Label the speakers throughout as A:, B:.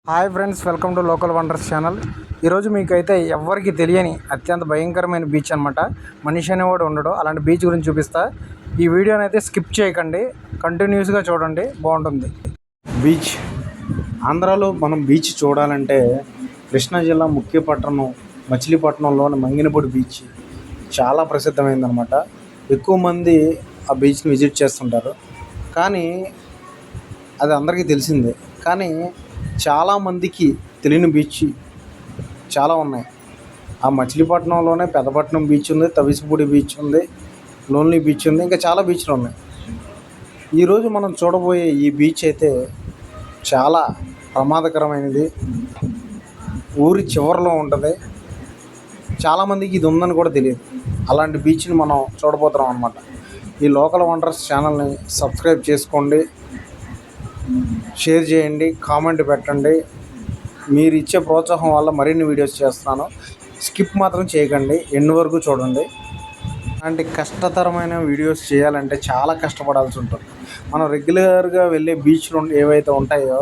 A: Hi friends, welcome to local wonders channel. ఈరోజు మీకైతే ఎవరికి తెలియని అత్యంత భయంకరమైన బీచ్ అనమాట. మనిషి అనేవాడు ఉండడు, అలాంటి బీచ్ గురించి చూపిస్తా. ఈ వీడియోని అయితే స్కిప్ చేయకండి, కంటిన్యూస్గా చూడండి, బాగుంటుంది.
B: బీచ్ ఆంధ్రాలో మనం బీచ్ చూడాలంటే కృష్ణా జిల్లా ముఖ్య పట్టణం మచిలీపట్నంలోని మంగినపూడి బీచ్ చాలా ప్రసిద్ధమైందనమాట. ఎక్కువ మంది ఆ బీచ్ని విజిట్ చేస్తుంటారు, కానీ అది అందరికీ తెలిసిందే. కానీ చాలామందికి తెలియని బీచ్ చాలా ఉన్నాయి. ఆ మచిలీపట్నంలోనే పెద్దపట్నం బీచ్ ఉంది, తవిసిపూడి బీచ్ ఉంది, లోన్లీ బీచ్ ఉంది, ఇంకా చాలా బీచ్లు ఉన్నాయి. ఈరోజు మనం చూడబోయే ఈ బీచ్ అయితే చాలా ప్రమాదకరమైనది. ఊరి చివరిలో ఉంటుంది. చాలామందికి ఇది ఉందని కూడా తెలియదు. అలాంటి బీచ్ని మనం చూడబోతున్నాం అన్నమాట. ఈ లోకల్ వండర్స్ ఛానల్ని సబ్స్క్రైబ్ చేసుకోండి, షేర్ చేయండి, కామెంట్ పెట్టండి. మీరు ఇచ్చే ప్రోత్సాహం వల్ల మరిన్ని వీడియోస్ చేస్తున్నాను. స్కిప్ మాత్రం చేయకండి, ఎండ్ వరకు చూడండి. అలాంటి కష్టతరమైన వీడియోస్ చేయాలంటే చాలా కష్టపడాల్సి ఉంటుంది. మనం రెగ్యులర్గా వెళ్ళే బీచ్లు ఏవైతే ఉంటాయో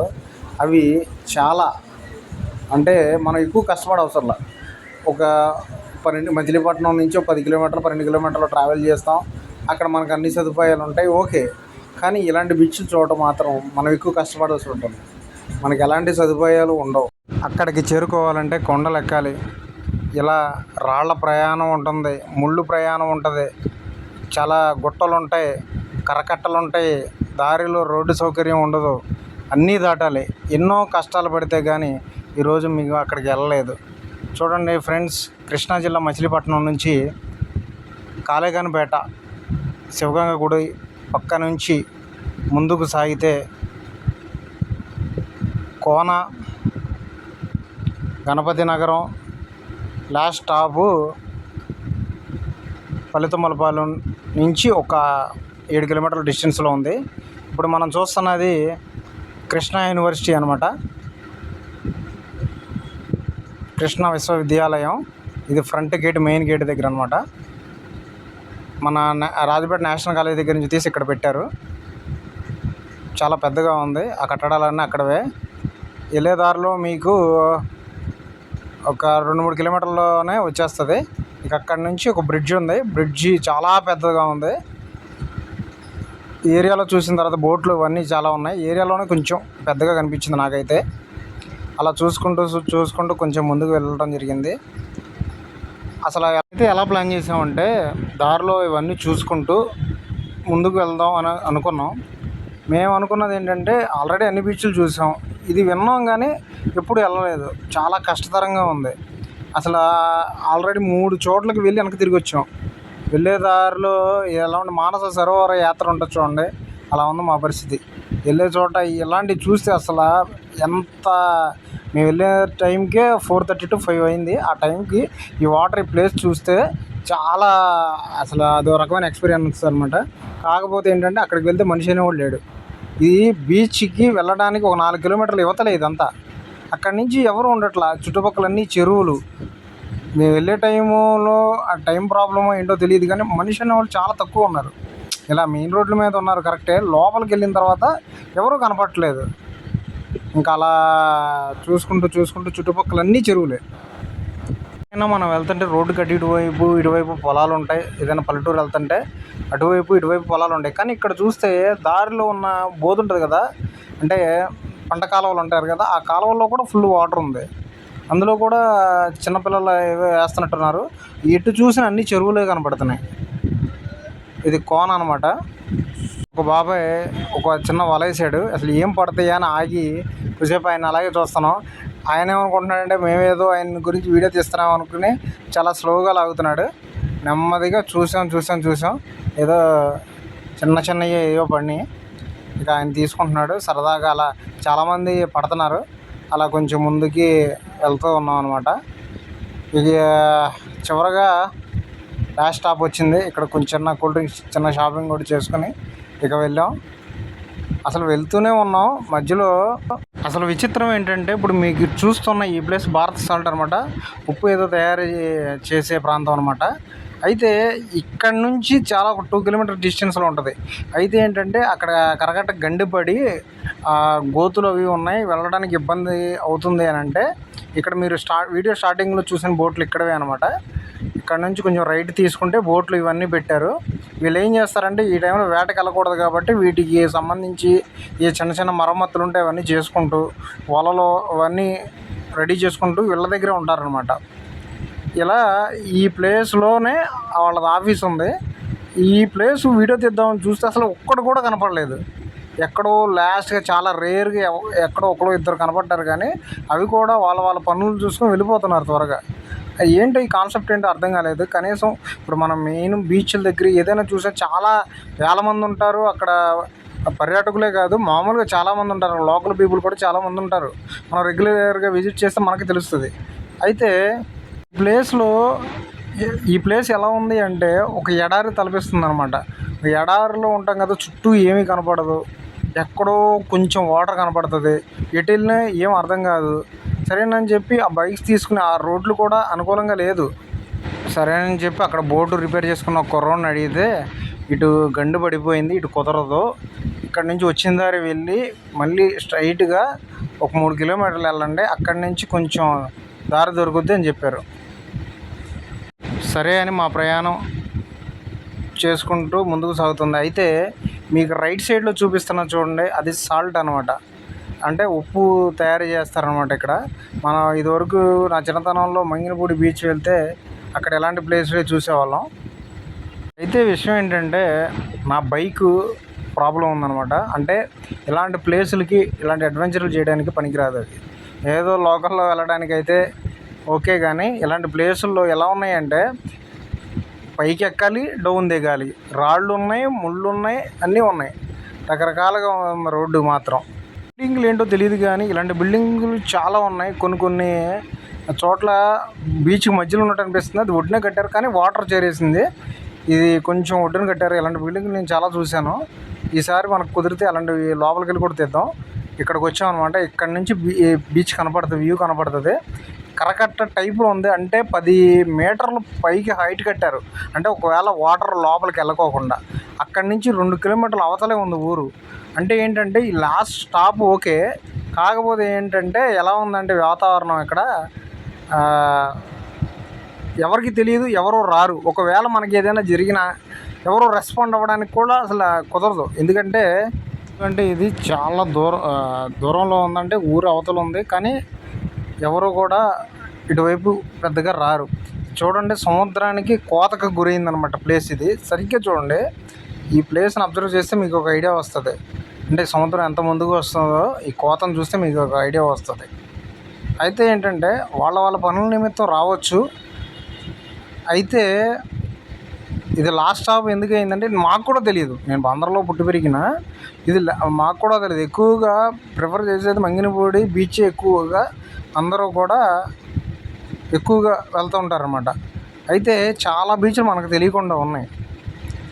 B: అవి చాలా అంటే మనం ఎక్కువ కష్టపడవసరంలా. ఒక మచిలీపట్నం నుంచి 10 కిలోమీటర్లు 12 కిలోమీటర్లు ట్రావెల్ చేస్తాం. అక్కడ మనకు అన్ని సదుపాయాలు ఉంటాయి, ఓకే. కానీ ఇలాంటి బీచ్లు చూడటం మాత్రం మనం ఎక్కువ కష్టపడాల్సి ఉంటుంది. మనకి ఎలాంటి సదుపాయాలు ఉండవు.
A: అక్కడికి చేరుకోవాలంటే కొండలు ఎక్కాలి, ఇలా రాళ్ల ప్రయాణం ఉంటుంది, ముళ్ళు ప్రయాణం ఉంటుంది, చాలా గుట్టలు ఉంటాయి, కరకట్టలు ఉంటాయి, దారిలో రోడ్డు సౌకర్యం ఉండదు, అన్నీ దాటాలి. ఎన్నో కష్టాలు పడితే కానీ ఈరోజు మీకు అక్కడికి వెళ్ళలేదు. చూడండి ఫ్రెండ్స్, కృష్ణా జిల్లా మచిలీపట్నం నుంచి కాళేగానిపేట శివగంగ గుడి పక్క నుంచి ముందుకు సాగితే కోన, గణపతి నగరం, లాస్ట్ స్టాపు ఫలితమలపాలెం నుంచి ఒక 7 కిలోమీటర్ల డిస్టెన్స్లో ఉంది. ఇప్పుడు మనం చూస్తున్నది కృష్ణా యూనివర్సిటీ అనమాట, కృష్ణా విశ్వవిద్యాలయం. ఇది ఫ్రంట్ గేట్, మెయిన్ గేట్ దగ్గర అనమాట. మన రాజపేట నేషనల్ కాలేజ్ దగ్గర నుంచి తీసి ఇక్కడ పెట్టారు. చాలా పెద్దగా ఉంది. ఆ కట్టడాలన్నీ అక్కడవే. వెళ్ళే దారిలో మీకు ఒక 2-3 కిలోమీటర్లలోనే వచ్చేస్తుంది. ఇక అక్కడి నుంచి ఒక బ్రిడ్జ్ ఉంది. బ్రిడ్జి చాలా పెద్దగా ఉంది. ఈ ఏరియాలో చూసిన తర్వాత బోట్లు ఇవన్నీ చాలా ఉన్నాయి. ఏరియాలోనే కొంచెం పెద్దగా కనిపించింది నాకైతే. అలా చూసుకుంటూ కొంచెం ముందుకు వెళ్ళడం జరిగింది. అసలు అయితే ఎలా ప్లాన్ చేసామంటే దారిలో ఇవన్నీ చూసుకుంటూ ముందుకు వెళ్దాం అని అనుకున్నాం. మేము అనుకున్నది ఏంటంటే ఆల్రెడీ అన్ని బీచ్లు చూసాం, ఇది విన్నాం కానీ ఎప్పుడు వెళ్ళలేదు. చాలా కష్టతరంగా ఉంది. అసలు ఆల్రెడీ 3 చోట్లకి వెళ్ళి వెనక్కి తిరిగి వచ్చాం. వెళ్ళే దారిలో ఎలా ఉండి మానస సరోవర యాత్ర ఉంటుంది చూడండి, అలా ఉంది మా పరిస్థితి. వెళ్ళే చోట ఇలాంటివి చూస్తే అసలు ఎంత, మేము వెళ్ళే టైంకే 4:30 to 5 అయింది. ఆ టైంకి ఈ వాటర్, ఈ ప్లేస్ చూస్తే చాలా అసలు అదో రకమైన ఎక్స్పీరియన్స్ అనమాట. కాకపోతే ఏంటంటే అక్కడికి వెళ్తే మనిషి అనేవాడు లేడు. ఈ బీచ్కి వెళ్ళడానికి ఒక 4 కిలోమీటర్లు ఇవతలే ఇదంతా. అక్కడి నుంచి ఎవరు ఉండట్లా, చుట్టుపక్కలన్నీ చెరువులు. మేము వెళ్ళే టైంలో ఆ టైం ప్రాబ్లమో ఏంటో తెలియదు, కానీ మనిషి అనేవాళ్ళు చాలా తక్కువ ఉన్నారు. ఇలా మెయిన్ రోడ్ల మీద ఉన్నారు కరెక్టే, లోపలికి వెళ్ళిన తర్వాత ఎవరూ కనపడట్లేదు. ఇంకా అలా చూసుకుంటూ చుట్టుపక్కలన్నీ చెరువులే. అయినా మనం వెళ్తుంటే రోడ్డుకి ఇటువైపు పొలాలు ఉంటాయి. ఏదైనా పల్లెటూరు వెళ్తుంటే ఇటువైపు పొలాలు ఉంటాయి. కానీ ఇక్కడ చూస్తే దారిలో ఉన్న బోధి ఉంటుంది కదా, అంటే పంట కాలువలు ఉంటారు కదా, ఆ కాలువల్లో కూడా ఫుల్ వాటర్ ఉంది. అందులో కూడా చిన్నపిల్లలు ఏవో వేస్తున్నట్టున్నారు. ఎటు చూసినా అన్ని చెరువులే కనపడుతున్నాయి. ఇది కోన అనమాట. ఒక బాబాయ్ ఒక చిన్న వల వేసాడు. అసలు ఏం పడతాయా అని ఆగి కొద్దిసేపు ఆయన అలాగే చూస్తున్నాం. ఆయన ఏమనుకుంటున్నాడంటే మేమేదో ఆయన గురించి వీడియో తీస్తున్నాం అనుకుని చాలా స్లోగా లాగుతున్నాడు. నెమ్మదిగా చూసాం ఏదో చిన్నవి ఏవో పడినాయి. ఇక ఆయన తీసుకుంటున్నాడు సరదాగా. అలా చాలామంది పడుతున్నారు. అలా కొంచెం ముందుకి వెళ్తూ ఉన్నాం అనమాట. ఇక చివరగా లాస్ట్ స్టాప్ వచ్చింది. ఇక్కడ కొంచెం చిన్న కూల్ డ్రింక్స్, చిన్న షాపింగ్ కూడా చేసుకుని ఇక వెళ్ళాం. అసలు వెళ్తూనే ఉన్నాం. మధ్యలో అసలు విచిత్రం ఏంటంటే, ఇప్పుడు మీకు చూస్తున్న ఈ ప్లేస్ భారత్ సాల్ట్ అనమాట. ఉప్పు ఏదో తయారు చేసే ప్రాంతం అనమాట. అయితే ఇక్కడ నుంచి చాలా ఒక 2 కిలోమీటర్ డిస్టెన్స్లో ఉంటుంది. అయితే ఏంటంటే అక్కడ కరకట్ట గండిపడి గోతులు అవి ఉన్నాయి, వెళ్ళడానికి ఇబ్బంది అవుతుంది అని అంటే ఇక్కడ మీరు వీడియో స్టార్టింగ్లో చూసిన బోట్లు ఇక్కడవే అనమాట. ఇక్కడ నుంచి కొంచెం రైట్ తీసుకుంటే బోట్లు ఇవన్నీ పెట్టారు. వీళ్ళు ఏం చేస్తారంటే ఈ టైంలో వేటకి వెళ్ళకూడదు కాబట్టి వీటికి సంబంధించి ఈ చిన్న చిన్న మరమ్మతులు ఉంటే అవన్నీ చేసుకుంటూ వలలో అవన్నీ రెడీ చేసుకుంటూ వీళ్ళ దగ్గరే ఉంటారనమాట. ఇలా ఈ ప్లేస్లోనే వాళ్ళది ఆఫీస్ ఉంది. ఈ ప్లేస్ వీడియో తీద్దామని చూస్తే అసలు ఒక్కడు కూడా కనపడలేదు. ఎక్కడో లాస్ట్గా చాలా రేర్గా ఎక్కడో ఒకరో ఇద్దరు కనపడ్డారు, కానీ అవి కూడా వాళ్ళ పనులు చూసుకొని వెళ్ళిపోతున్నారు త్వరగా. ఏంటో ఈ కాన్సెప్ట్ ఏంటో అర్థం కాలేదు. కనీసం ఇప్పుడు మనం మెయిన్ బీచ్ల దగ్గర ఏదైనా చూసా చాలా వేల మంది ఉంటారు అక్కడ. పర్యాటకులే కాదు, మామూలుగా చాలామంది ఉంటారు, లోకల్ పీపుల్ కూడా చాలామంది ఉంటారు. మనం రెగ్యులర్గా విజిట్ చేస్తే మనకి తెలుస్తుంది. అయితే ఈ ప్లేస్ ఎలా ఉంది అంటే ఒక ఎడారి తలపిస్తుంది అనమాట. ఎడారిలో ఉంటాం కదా, చుట్టూ ఏమీ కనపడదు, ఎక్కడో కొంచెం వాటర్ కనపడుతుంది, ఎటు వెళ్ళినా ఏం అర్థం కాదు. సరేనని చెప్పి ఆ బైక్స్ తీసుకుని ఆ రోడ్లు కూడా అనుకూలంగా లేదు. సరేనని చెప్పి అక్కడ బోటు రిపేర్ చేసుకున్న ఒక కుర్రోడిని అడిగితే ఇటు గండు పడిపోయింది, ఇటు కుదరదు, ఇక్కడ నుంచి వచ్చిన దారి వెళ్ళి మళ్ళీ స్ట్రైట్గా ఒక 3 కిలోమీటర్లు వెళ్ళండి, అక్కడి నుంచి కొంచెం దారి దొరుకుద్ది అని చెప్పారు. సరే అని మా ప్రయాణం చేసుకుంటూ ముందుకు సాగుతుంది. అయితే మీకు రైట్ సైడ్లో చూపిస్తున్నా చూడండి, అది సాల్ట్ అనమాట. అంటే ఉప్పు తయారు చేస్తారనమాట ఇక్కడ. మనం ఇదివరకు నా చిన్నతనంలో మంగినపూడి బీచ్ వెళ్తే అక్కడ ఎలాంటి ప్లేస్లే చూసేవాళ్ళం. అయితే విషయం ఏంటంటే నా బైకు ప్రాబ్లం ఉందనమాట. అంటే ఇలాంటి ప్లేసులకి ఇలాంటి అడ్వెంచర్లు చేయడానికి పనికిరాదు. అది ఏదో లోకల్లో వెళ్ళడానికి అయితే ఓకే, కానీ ఇలాంటి ప్లేసుల్లో ఎలా ఉన్నాయంటే పైకి ఎక్కాలి, డౌన్ దిగాలి, రాళ్ళు ఉన్నాయి, ముళ్ళు ఉన్నాయి, అన్నీ ఉన్నాయి, రకరకాలుగా రోడ్డు మాత్రం. బిల్డింగ్లు ఏంటో తెలియదు కానీ ఇలాంటి బిల్డింగులు చాలా ఉన్నాయి. కొన్ని చోట్ల బీచ్ మధ్యలో ఉన్నట్టు అనిపిస్తుంది, అది ఒడ్డునే కట్టారు కానీ వాటర్ చేరేసింది. ఇది కొంచెం ఒడ్డున కట్టారు. ఇలాంటి బిల్డింగ్ నేను చాలా చూశాను. ఈసారి మనకు కుదిరితే అలాంటివి లోపలికి వెళ్ళి కూడా తీద్దాం. ఇక్కడికి వచ్చామన్నమాట. ఇక్కడ నుంచి బీచ్ కనపడుతుంది, వ్యూ కనపడుతుంది. కరకట్ట టైప్లో ఉంది, అంటే 10 మీటర్లు పైకి హైట్ కట్టారు. అంటే ఒకవేళ వాటర్ లోపలికి వెళ్ళకోకుండా అక్కడి నుంచి 2 కిలోమీటర్ల అవతలే ఉంది ఊరు. అంటే ఏంటంటే ఈ లాస్ట్ స్టాప్ ఓకే, కాకపోతే ఏంటంటే ఎలా ఉందంటే వాతావరణం ఇక్కడ ఎవరికి తెలియదు, ఎవరో రారు. ఒకవేళ మనకి ఏదైనా జరిగినా ఎవరో రెస్పాండ్ అవ్వడానికి కూడా అసలు కుదరదు. ఎందుకంటే ఇది చాలా దూరంలో ఉందంటే ఊరు అవతల ఉంది, కానీ ఎవరు కూడా ఇటువైపు పెద్దగా రారు. చూడండి, సముద్రానికి కోతకు గురైందనమాట ప్లేస్ ఇది. సరిగ్గా చూడండి, ఈ ప్లేస్ని అబ్జర్వ్ చేస్తే మీకు ఒక ఐడియా వస్తుంది. అంటే సముద్రం ఎంత ముందుకు వస్తుందో ఈ కోతను చూస్తే మీకు ఒక ఐడియా వస్తుంది. అయితే ఏంటంటే వాళ్ళ పనుల నిమిత్తం రావచ్చు. అయితే ఇది లాస్ట్ స్టాప్ ఎందుకు అయిందంటే మాకు కూడా తెలియదు. నేను బందర్లో పుట్టి పెరిగిన, ఇది మాకు కూడా తెలియదు. ఎక్కువగా ప్రిఫర్ చేసేది మంగినపూడి బీచ్, ఎక్కువగా అందరూ కూడా ఎక్కువగా వెళ్తూ ఉంటారన్నమాట. అయితే చాలా బీచ్లు మనకు తెలియకుండా ఉన్నాయి,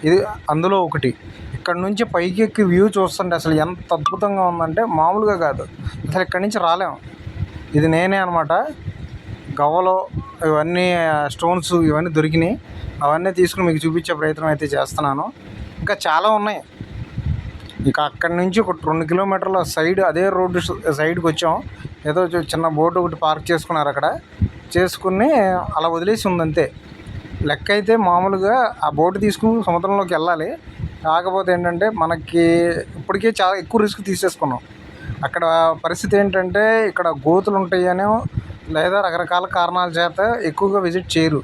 A: ఇది అందులో ఒకటి. ఇక్కడ నుంచి పైకి ఎక్కి వ్యూ చూస్తుంటే అసలు ఎంత అద్భుతంగా ఉందంటే మామూలుగా కాదు. అసలు ఇక్కడి నుంచి రాలేము. ఇది నేనే అనమాట. గవ్వలో ఇవన్నీ స్టోన్స్ ఇవన్నీ దొరికినాయి, అవన్నీ తీసుకుని మీకు చూపించే ప్రయత్నం అయితే చేస్తున్నాను. ఇంకా చాలా ఉన్నాయి. ఇక అక్కడి నుంచి ఒక 2 కిలోమీటర్ల సైడ్ అదే రోడ్డు సైడ్కి వచ్చాం. ఏదో చిన్న బోటు ఒకటి పార్క్ చేసుకున్నారు, అక్కడ చేసుకుని అలా వదిలేసి ఉందంతే. లెక్క అయితే మామూలుగా ఆ బోటు తీసుకుని సముద్రంలోకి వెళ్ళాలి. కాకపోతే ఏంటంటే మనకి ఇప్పటికే చాలా ఎక్కువ రిస్క్ తీసేసుకున్నాం. అక్కడ పరిస్థితి ఏంటంటే ఇక్కడ గోతులు ఉంటాయనో లేదా రకరకాల కారణాల చేత ఎక్కువగా విజిట్ చేయరు.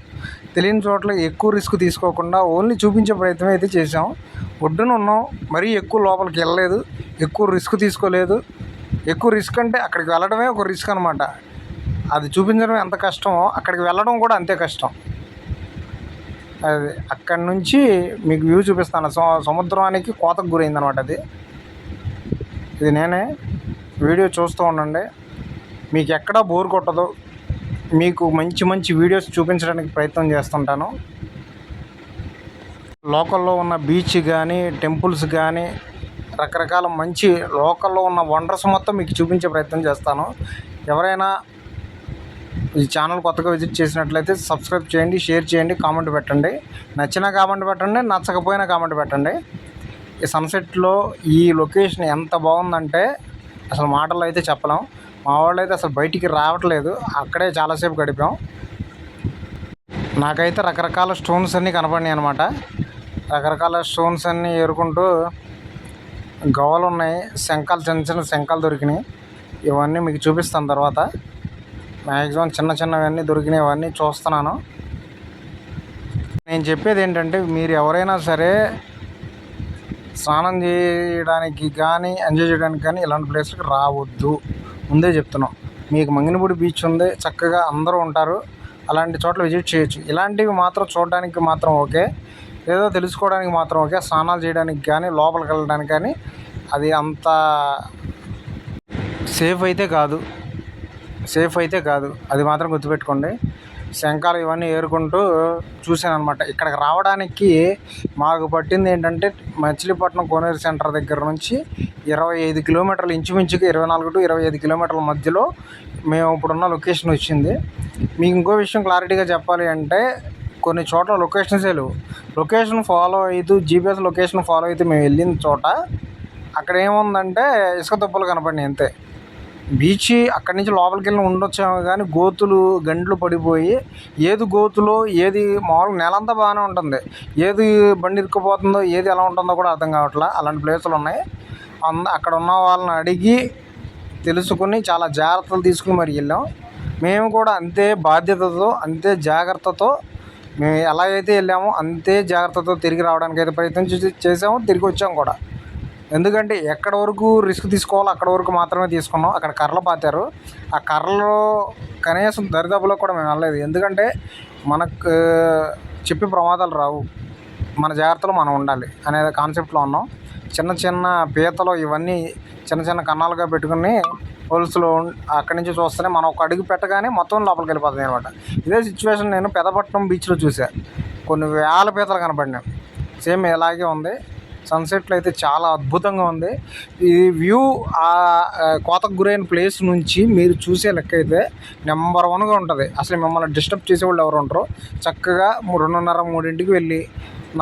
A: తెలియని చోట్ల ఎక్కువ రిస్క్ తీసుకోకుండా ఓన్లీ చూపించే ప్రయత్నం అయితే చేసాం. ఒడ్డున ఉన్నాం, మరీ ఎక్కువ లోపలికి వెళ్ళలేదు, ఎక్కువ రిస్క్ తీసుకోలేదు. ఎక్కువ రిస్క్ అంటే అక్కడికి వెళ్ళడమే ఒక రిస్క్ అనమాట. అది చూపించడం ఎంత కష్టమో అక్కడికి వెళ్ళడం కూడా అంతే కష్టం. అది అక్కడి నుంచి మీకు వ్యూ చూపిస్తాను. సముద్రానికి కోతకు గురైందనమాట అది. ఇది నేనే. వీడియో చూస్తూ ఉండండి, మీకు ఎక్కడా బోర్ కొట్టదు. మీకు మంచి మంచి వీడియోస్ చూపించడానికి ప్రయత్నం చేస్తుంటాను. లోకల్లో ఉన్న బీచ్ కానీ, టెంపుల్స్ కానీ, రకరకాల మంచి లోకల్లో ఉన్న వండర్స్ మొత్తం మీకు చూపించే ప్రయత్నం చేస్తాను. ఎవరైనా ఈ ఛానల్ కొత్తగా విజిట్ చేసినట్లయితే సబ్స్క్రైబ్ చేయండి, షేర్ చేయండి, కామెంట్ పెట్టండి. నచ్చినా కామెంట్ పెట్టండి, నచ్చకపోయినా కామెంట్ పెట్టండి. ఈ సన్సెట్లో ఈ లొకేషన్ ఎంత బాగుందంటే అసలు మాటల్లో అయితే చెప్పలేం. మా వాళ్ళు అయితే అసలు బయటికి రావట్లేదు, అక్కడే చాలాసేపు గడిపాం. నాకైతే రకరకాల స్టోన్స్ అన్నీ కనపడినాయి అనమాట. రకరకాల స్టోన్స్ అన్నీ ఏరుకుంటూ గవ్వలు ఉన్నాయి, శంఖాలు, చిన్న చిన్న శంఖాలు దొరికినాయి. ఇవన్నీ మీకు చూపిస్తాను తర్వాత. మ్యాక్సిమం చిన్న చిన్నవన్నీ దొరికినాయి, ఇవన్నీ చూస్తున్నాను. నేను చెప్పేది ఏంటంటే మీరు ఎవరైనా సరే స్నానం చేయడానికి కానీ ఎంజాయ్ చేయడానికి కానీ ఇలాంటి ప్లేస్లకు రావద్దు, ముందే చెప్తున్నాం. మీకు మంగినపూడి బీచ్ ఉంది, చక్కగా అందరూ ఉంటారు, అలాంటి చోట్ల విజిట్ చేయొచ్చు. ఇలాంటివి మాత్రం చూడడానికి మాత్రం ఓకే, ఏదో తెలుసుకోవడానికి మాత్రం ఓకే. స్నానాలు చేయడానికి కానీ లోపలికి వెళ్ళడానికి కానీ అది అంత సేఫ్ అయితే కాదు, అది మాత్రం గుర్తుపెట్టుకోండి. శంఖాలు ఇవన్నీ ఏరుకుంటూ చూశాను అనమాట. ఇక్కడికి రావడానికి మాకు పట్టింది ఏంటంటే మచిలీపట్నం కోనేరు సెంటర్ దగ్గర నుంచి 25 కిలోమీటర్లు, ఇంచుమించుగా 24 to 25 కిలోమీటర్ల మధ్యలో మేము ఇప్పుడున్న లొకేషన్ వచ్చింది. మీకు ఇంకో విషయం క్లారిటీగా చెప్పాలి అంటే కొన్ని చోట్ల లొకేషన్సే లేవు. లొకేషన్ ఫాలో అవుతూ జీపీఎస్ లొకేషన్ ఫాలో అయితే మేము వెళ్ళిన చోట అక్కడ ఏముందంటే ఇసుక తుప్పలు కనపడినాయి అంతే. బీచ్ అక్కడి నుంచి లోపలికి వెళ్ళి ఉండొచ్చాము కానీ గోతులు గంటలు పడిపోయి, ఏది గోతులో ఏది మామూలుగా నెలంతా బాగానే ఉంటుంది, ఏది బండి ఇరుక్కుపోతుందో ఏది ఎలా ఉంటుందో కూడా అర్థం కావట్లా. అలాంటి ప్లేసులు ఉన్నాయి. అక్కడ ఉన్న వాళ్ళని అడిగి తెలుసుకుని చాలా జాగ్రత్తలు తీసుకుని మరి వెళ్ళాం. మేము కూడా అంతే బాధ్యతతో, అంతే జాగ్రత్తతో మేము ఎలా అయితే వెళ్ళామో అంతే జాగ్రత్తతో తిరిగి రావడానికి అయితే ప్రయత్నం చేసాము, తిరిగి వచ్చాము కూడా. ఎందుకంటే ఎక్కడ వరకు రిస్క్ తీసుకోవాలో అక్కడ వరకు మాత్రమే తీసుకున్నాం. అక్కడ కర్రలు పాతారు, ఆ కర్రలో కనీసం దరిదాపులో కూడా మేము వెళ్ళలేదు. ఎందుకంటే మనకు చెప్పి ప్రమాదాలు రావు, మన జాగ్రత్తలో మనం ఉండాలి అనే కాన్సెప్ట్లో ఉన్నాం. చిన్న చిన్న పీతలు ఇవన్నీ చిన్న చిన్న కన్నాలుగా పెట్టుకుని హోల్స్లో అక్కడి నుంచి చూస్తేనే మనం ఒక అడుగు పెట్టగానే మొత్తం లోపలికి వెళ్ళిపోతుంది అనమాట. ఇదే సిచ్యువేషన్ నేను పెదపట్నం బీచ్లో చూసాను. కొన్ని వేల పీతలు కనపడినాయి, సేమ్ ఇలాగే ఉంది. సన్సెట్లో అయితే చాలా అద్భుతంగా ఉంది. ఈ వ్యూ ఆ కోతకు గురైన ప్లేస్ నుంచి మీరు చూసే లెక్క అయితే నెంబర్ 1గా ఉంటుంది. అసలు మిమ్మల్ని డిస్టర్బ్ చేసేవాళ్ళు ఎవరు ఉంటారో. చక్కగా 2:30, 3ంటికి వెళ్ళి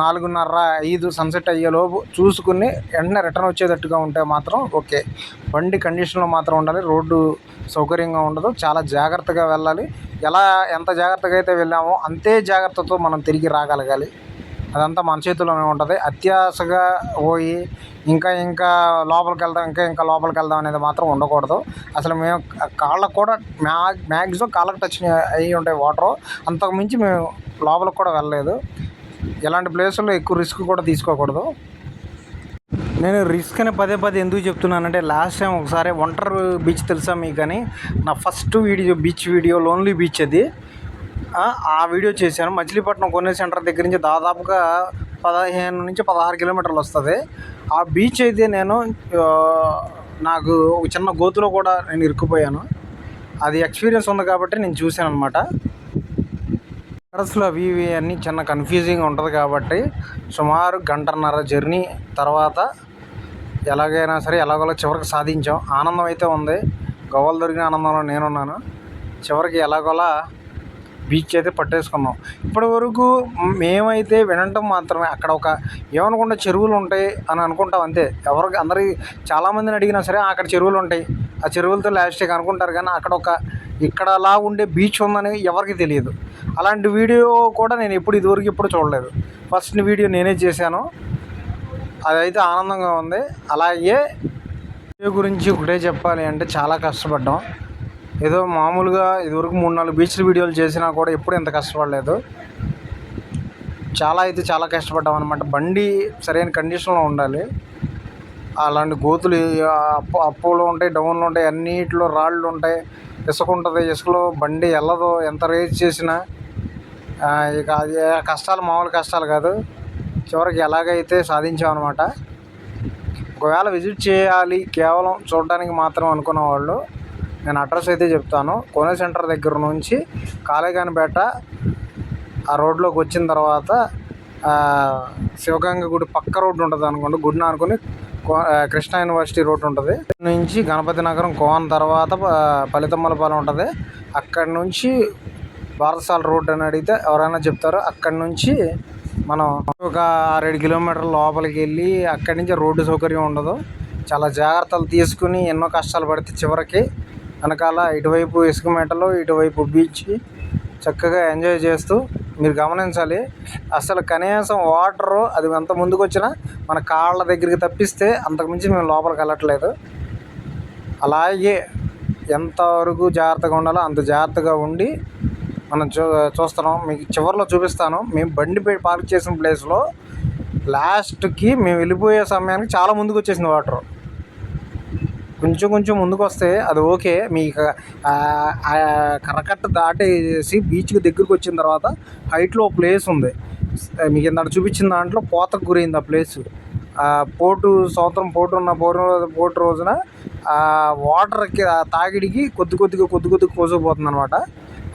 A: 4:30, 5 సన్సెట్ అయ్యేలోపు చూసుకుని వెంటనే రిటర్న్ వచ్చేటట్టుగా ఉంటే మాత్రం ఓకే. బండి కండిషన్లో మాత్రం ఉండాలి, రోడ్డు సౌకర్యంగా ఉండదు, చాలా జాగ్రత్తగా వెళ్ళాలి. ఎంత జాగ్రత్తగా అయితే వెళ్ళామో అంతే జాగ్రత్తతో మనం తిరిగి రాగలగాలి. అదంతా మన చేతిలోనే ఉంటుంది. అత్యాశగా పోయి ఇంకా లోపలికి వెళ్దాం అనేది మాత్రం ఉండకూడదు. అసలు మేము కాళ్ళకు కూడా మ్యాక్సిమం కాళ్ళకు టచ్ అయ్యి ఉంటాయి వాటర్, అంతకు మించి మేము లోపలికి కూడా వెళ్ళలేదు. ఇలాంటి ప్లేసుల్లో ఎక్కువ రిస్క్ కూడా తీసుకోకూడదు. నేను రిస్క్ అని పదే ఎందుకు చెప్తున్నానంటే లాస్ట్ టైం ఒకసారి ఒంటర్ బీచ్ తెలుసా మీకు, కానీ నా first beach video lonely beach అది. ఆ వీడియో చేశాను. మచిలీపట్నం కోనేరు సెంటర్ దగ్గర నుంచి దాదాపుగా 15 నుంచి 16 కిలోమీటర్లు వస్తుంది. ఆ బీచ్ అయితే నాకు ఒక చిన్న గోతులో కూడా నేను ఇరుక్కుపోయాను. అది ఎక్స్పీరియన్స్ ఉంది కాబట్టి నేను చూశాను అనమాట. అడ్రస్లు అవి అన్నీ చిన్న కన్ఫ్యూజింగ్ ఉంటుంది కాబట్టి సుమారు 1.5 జర్నీ తర్వాత ఎలాగైనా సరే ఎలాగోలా చివరికి సాధించాం. ఆనందం అయితే ఉంది, గవ్వలు దొరికిన ఆనందంలో నేనున్నాను. చివరికి ఎలాగోలా బీచ్ అయితే పట్టేసుకున్నాం. ఇప్పటి వరకు మేమైతే వినటం మాత్రమే. అక్కడ ఏమనుకుంటే చెరువులు ఉంటాయి అని అనుకుంటాం అంతే. అందరికి చాలామందిని అడిగినా సరే అక్కడ చెరువులు ఉంటాయి, ఆ చెరువులతో లాస్ట్కి అనుకుంటారు, కానీ ఇక్కడ అలా ఉండే బీచ్ ఉందని ఎవరికి తెలియదు. అలాంటి వీడియో కూడా నేను ఇదివరకు ఎప్పుడు చూడలేదు. ఫస్ట్ వీడియో నేనే చేశాను, అదైతే ఆనందంగా ఉంది. అలాగే వీడియో గురించి ఒకటే చెప్పాలి అంటే చాలా కష్టపడ్డాం. ఏదో మామూలుగా ఇదివరకు 3-4 బీచ్ల వీడియోలు చేసినా కూడా ఎప్పుడు ఇంత కష్టపడలేదు. చాలా కష్టపడ్డాం అనమాట. బండి సరైన కండిషన్లో ఉండాలి. అలాంటి గోతులు అప్పులో ఉంటాయి, డౌన్లో ఉంటాయి, అన్నిటిలో రాళ్ళు ఉంటాయి, ఇసుక ఉంటుంది. ఇసుకలో బండి వెళ్ళదు ఎంత రేస్ చేసినా. ఇక అది కష్టాలు మామూలు కష్టాలు కాదు. చివరికి ఎలాగైతే సాధించామన్నమాట. ఒకవేళ విజిట్ చేయాలి కేవలం చూడడానికి మాత్రం అనుకున్న వాళ్ళు నేను అడ్రస్ అయితే చెప్తాను. కోనేరు సెంటర్ దగ్గర నుంచి కాళేగానిపేట ఆ రోడ్లోకి వచ్చిన తర్వాత శివగంగ గుడి పక్క రోడ్డు ఉంటుంది అనుకోండి. గుడిని అనుకుని కృష్ణా యూనివర్సిటీ రోడ్ ఉంటుంది. నుంచి గణపతి నగరం కోన తర్వాత పలితమ్మలపాలెం ఉంటుంది. అక్కడి నుంచి బారసాల రోడ్ అని అడిగితే ఎవరైనా చెప్తారు. అక్కడి నుంచి మనం ఒక 6-7 కిలోమీటర్ల లోపలికి వెళ్ళి అక్కడి నుంచి రోడ్డు సౌకర్యం ఉండదు. చాలా జాగ్రత్తలు తీసుకుని ఎన్నో కష్టాలు పడితే చివరికి వెనకాల ఇటువైపు ఇసుక మేటలు, ఇటువైపు బీచ్ చక్కగా ఎంజాయ్ చేస్తూ మీరు గమనించాలి. అసలు కనీసం వాటరు అది ఎంత ముందుకు వచ్చినా మన కాళ్ళ దగ్గరికి తప్పిస్తే అంతకుమించి మేము లోపలికి వెళ్ళట్లేదు. అలాగే ఎంతవరకు జాగ్రత్తగా ఉండాలో అంత జాగ్రత్తగా ఉండి మనం చూస్తున్నాం. మీకు చివరిలో చూపిస్తాను. మేము బండి పార్క్ చేసిన ప్లేస్లో లాస్ట్కి మేము వెళ్ళిపోయే సమయానికి చాలా ముందుకు వచ్చేసింది వాటర్. కొంచెం ముందుకు వస్తే అది ఓకే. మీకు కరకట్ట దాటేసి బీచ్కి దగ్గరికి వచ్చిన తర్వాత హైట్లో ప్లేస్ ఉంది. మీకు ఇందాక చూపించిన దాంట్లో పోతకు గురైంది ఆ ప్లేసు. సంవత్సరం పోటు రోజున వాటర్కి తాగిడికి కొద్దిగా కోసుకుపోతుంది అనమాట.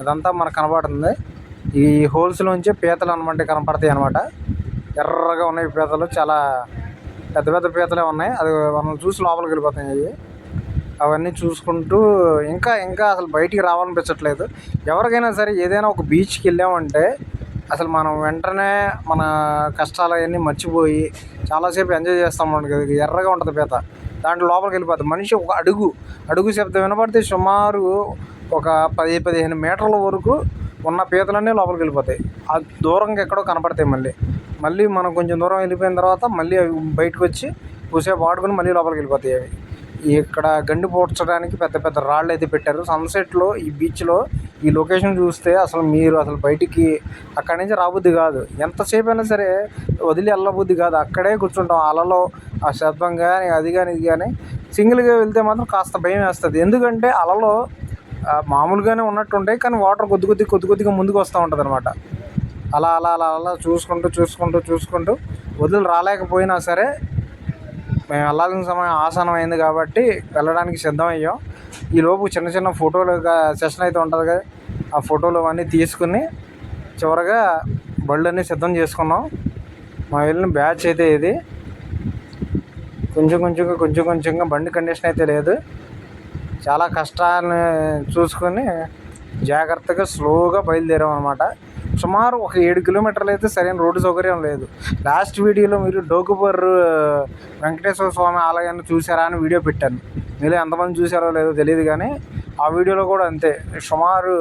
A: అదంతా మనకు కనపడుతుంది. ఈ హోల్స్లోంచే పీతలు అనమాట కనపడతాయి అనమాట. ఎర్రగా ఉన్నాయి పీతలు, చాలా పెద్ద పీతలే ఉన్నాయి. అది మనం చూసి లోపలికి వెళ్ళిపోతాయి. అవన్నీ చూసుకుంటూ ఇంకా అసలు బయటికి రావాలనిపించట్లేదు. ఎవరికైనా సరే ఏదైనా ఒక బీచ్కి వెళ్ళామంటే అసలు మనం వెంటనే మన కష్టాలు అవన్నీ మర్చిపోయి చాలాసేపు ఎంజాయ్ చేస్తాం. ఎర్రగా ఉంటుంది పీత, దాంట్లో లోపలికి వెళ్ళిపోతుంది. మనిషి ఒక అడుగు శబ్దం వినపడితే సుమారు ఒక 10-15 మీటర్ల వరకు ఉన్న పీతలన్నీ లోపలికి వెళ్ళిపోతాయి. ఆ దూరంగా ఎక్కడో కనపడతాయి. మళ్ళీ మనం కొంచెం దూరం వెళ్ళిపోయిన తర్వాత మళ్ళీ అవి బయటకు వచ్చి కూసేపు ఆడుకుని మళ్ళీ లోపలికి వెళ్ళిపోతాయి. అవి ఇక్కడ గండి పోడ్చడానికి పెద్ద రాళ్ళు అయితే పెట్టారు. సన్సెట్లో ఈ బీచ్లో ఈ లొకేషన్ చూస్తే మీరు బయటికి అక్కడి నుంచి రాబుద్ది కాదు. ఎంతసేపు అయినా సరే వదిలి వెళ్ళబుద్ది కాదు. అక్కడే కూర్చుంటాం. అలలో ఆ శబ్దం కానీ అది కానీ ఇది కానీ. సింగిల్గా వెళ్తే మాత్రం కాస్త భయం వేస్తుంది. ఎందుకంటే అలలో మామూలుగానే ఉన్నట్టుంటాయి, కానీ వాటర్ కొద్దిగా ముందుకు వస్తూ ఉంటుంది అనమాట. అలా చూసుకుంటూ వదిలి రాలేకపోయినా సరే మేము వెళ్ళాల్సిన సమయం ఆసనం అయింది కాబట్టి వెళ్ళడానికి సిద్ధమయ్యాం. ఈలోపు చిన్న ఫోటోలు సెషన్ అయితే ఉంటుంది కదా, ఆ ఫోటోలు అవన్నీ తీసుకుని చివరగా బళ్ళన్నీ సిద్ధం చేసుకున్నాం. మా వెళ్ళిన బ్యాచ్ అయితే ఇది. కొంచెంగా బండి కండిషన్ అయితే లేదు. చాలా కష్టాన్ని చూసుకొని జాగ్రత్తగా స్లోగా బయలుదేరాం అనమాట. సుమారు ఒక 7 కిలోమీటర్లు అయితే సరైన రోడ్డు సౌకర్యం లేదు. లాస్ట్ వీడియోలో మీరు డోకుపర్రు వెంకటేశ్వర స్వామి ఆలయాన్ని చూసారా అని వీడియో పెట్టాను. మీరు ఎంతమంది చూసారో లేదో తెలియదు, కానీ ఆ వీడియోలో కూడా అంతే. సుమారు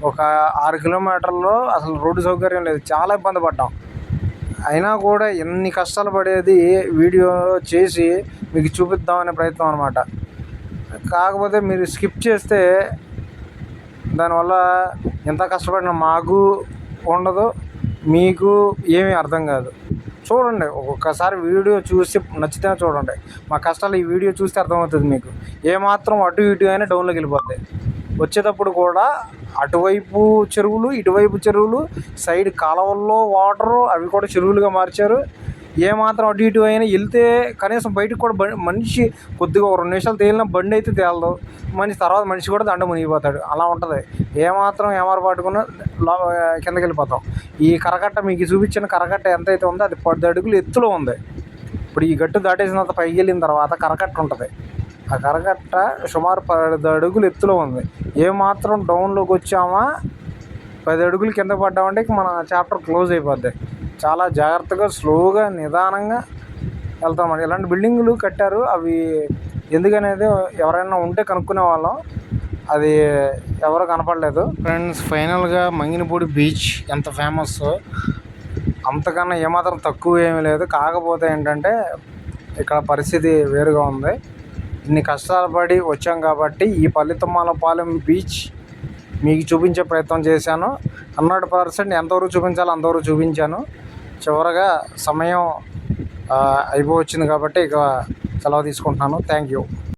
A: ఒక 6 కిలోమీటర్లో అసలు రోడ్డు సౌకర్యం లేదు. చాలా ఇబ్బంది పడ్డాం. అయినా కూడా ఎన్ని కష్టాలు పడేది వీడియో చేసి మీకు చూపిద్దామనే ప్రయత్నం అనమాట. కాకపోతే మీరు స్కిప్ చేస్తే దానివల్ల ఎంత కష్టపడిన మాకు ఉండదు, మీకు ఏమీ అర్థం కాదు. చూడండి, ఒక్కొక్కసారి వీడియో చూసి నచ్చితేనే చూడండి. మా కష్టాలు ఈ వీడియో చూస్తే అర్థమవుతుంది మీకు. ఏమాత్రం అటు ఇటు అయినా డౌన్లోకి వెళ్ళిపోతాయి. వచ్చేటప్పుడు కూడా అటువైపు చెరువులు, ఇటువైపు చెరువులు, సైడ్ కాలువల్లో వాటరు, అవి కూడా చెరువులుగా మార్చారు. ఏమాత్రం అటు ఇటు అయినా వెళ్తే కనీసం బయటకు కూడా మనిషి కొద్దిగా 2 నిమిషాలు తేలిన బండి అయితే తేలదు. తర్వాత మనిషి కూడా దండ మునిగిపోతాడు. అలా ఉంటుంది. ఏమాత్రం పట్టుకున్నా కిందకి వెళ్ళిపోతాం. ఈ కరకట్ట మీకు చూపించిన కరకట్ట ఎంతైతే ఉందో అది 10 అడుగులు ఎత్తులో ఉంది. ఇప్పుడు ఈ గట్టు దాటేసిన తర్వాత పైకి వెళ్ళిన తర్వాత కరకట్ట ఉంటుంది. ఆ కరకట్ట సుమారు 10 అడుగులు ఎత్తులో ఉంది. ఏమాత్రం డౌన్లోకి వచ్చామా 10 అడుగులు కింద పడ్డామంటే మన చాప్టర్ క్లోజ్ అయిపోద్ది. చాలా జాగ్రత్తగా స్లోగా నిదానంగా వెళ్తామండి. ఇలాంటి బిల్డింగులు కట్టారు. అవి ఎందుకనేది ఎవరైనా ఉంటే కనుక్కునే వాళ్ళం. అది ఎవరు కనపడలేదు. ఫ్రెండ్స్, ఫైనల్గా మంగినపూడి బీచ్ ఎంత ఫేమస్, అంతకన్నా ఏమాత్రం తక్కువ ఏమీ లేదు. కాకపోతే ఏంటంటే ఇక్కడ పరిస్థితి వేరుగా ఉంది. ఇన్ని కష్టాలు పడి వచ్చాం కాబట్టి ఈ పల్లితమ్మలపాలెం బీచ్ మీకు చూపించే ప్రయత్నం చేశాను. 100% ఎంతవరకు చూపించాలో అంతవరకు చూపించాను. చివరగా సమయం అయిపోవచ్చింది కాబట్టి ఇక సెలవు తీసుకుంటున్నాను. Thank you.